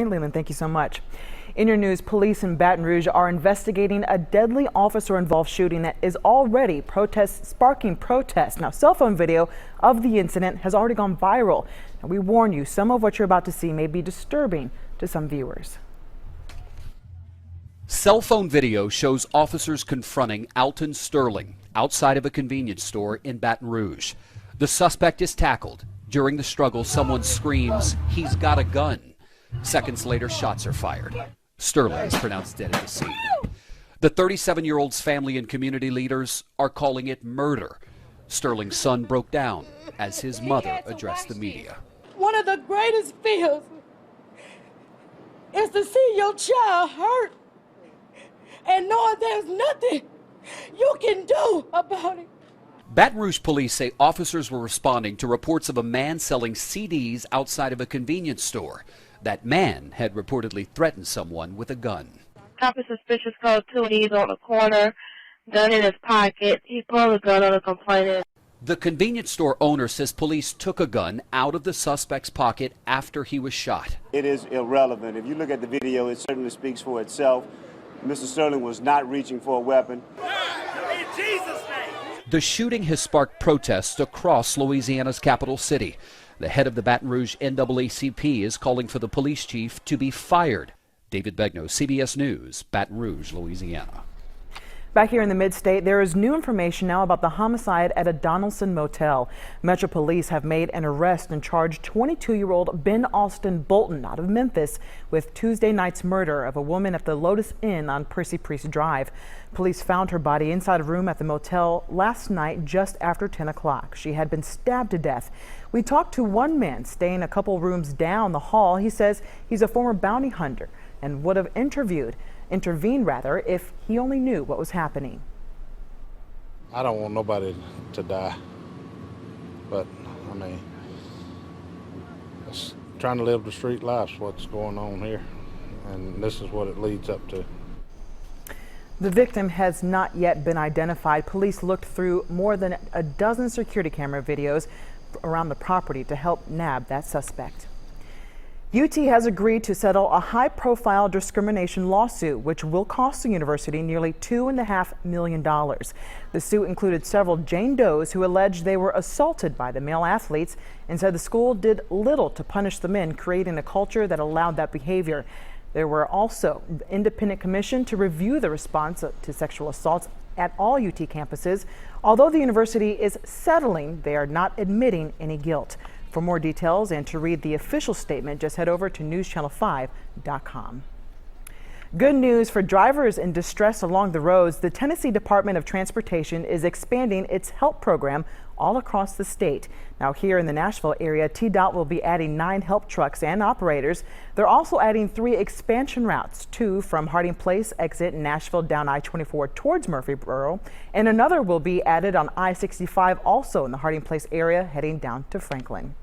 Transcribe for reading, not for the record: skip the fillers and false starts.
Leland, thank you so much. In your news, police in Baton Rouge are investigating a deadly officer-involved shooting that is already sparking protests. Now, cell phone video of the incident has already gone viral. And we warn you, some of what you're about to see may be disturbing to some viewers. Cell phone video shows officers confronting Alton Sterling outside of a convenience store in Baton Rouge. The suspect is tackled. During the struggle, someone screams, "He's got a gun." Seconds later, shots are fired. Sterling is pronounced dead at the scene. The 37-year-old's family and community leaders are calling it murder. Sterling's son broke down as his mother addressed the media. One of the greatest fears is to see your child hurt and knowing there's nothing you can do about it. Baton Rouge police say officers were responding to reports of a man selling CDs outside of a convenience store. That man had reportedly threatened someone with a gun. Cop is suspicious called 2 and he's on the corner, gun in his pocket. He pulled a gun on the complainant. The convenience store owner says police took a gun out of the suspect's pocket after he was shot. It is irrelevant. If you look at the video, it certainly speaks for itself. Mr. Sterling was not reaching for a weapon. In Jesus' name. The shooting has sparked protests across Louisiana's capital city. The head of the Baton Rouge NAACP is calling for the police chief to be fired. David Begnaud, CBS News, Baton Rouge, Louisiana. Back here in the mid-state, there is new information now about the homicide at a Donaldson motel. Metro Police have made an arrest and charged 22-year-old Ben Austin Bolton out of Memphis with Tuesday night's murder of a woman at the Lotus Inn on Percy Priest Drive. Police found her body inside a room at the motel last night just after 10 o'clock. She had been stabbed to death. We talked to one man staying a couple rooms down the hall. He says he's a former bounty hunter and would have intervened if he only knew what was happening. I don't want nobody to die, but I mean, it's trying to live the street life is what's going on here, and this is what it leads up to. The victim has not yet been identified. Police looked through more than a dozen security camera videos around the property to help nab that suspect. UT has agreed to settle a high-profile discrimination lawsuit, which will cost the university nearly $2.5 million. The suit included several Jane Does who alleged they were assaulted by the male athletes and said the school did little to punish the men, creating a culture that allowed that behavior. There were also an independent commission to review the response to sexual assaults at all UT campuses. Although the university is settling, they are not admitting any guilt. For more details and to read the official statement, just head over to newschannel5.com. Good news for drivers in distress along the roads. The Tennessee Department of Transportation is expanding its help program all across the state. Now here in the Nashville area, TDOT will be adding 9 help trucks and operators. They're also adding 3 expansion routes, 2 from Harding Place exit in Nashville down I-24 towards Murfreesboro, and another will be added on I-65 also in the Harding Place area heading down to Franklin.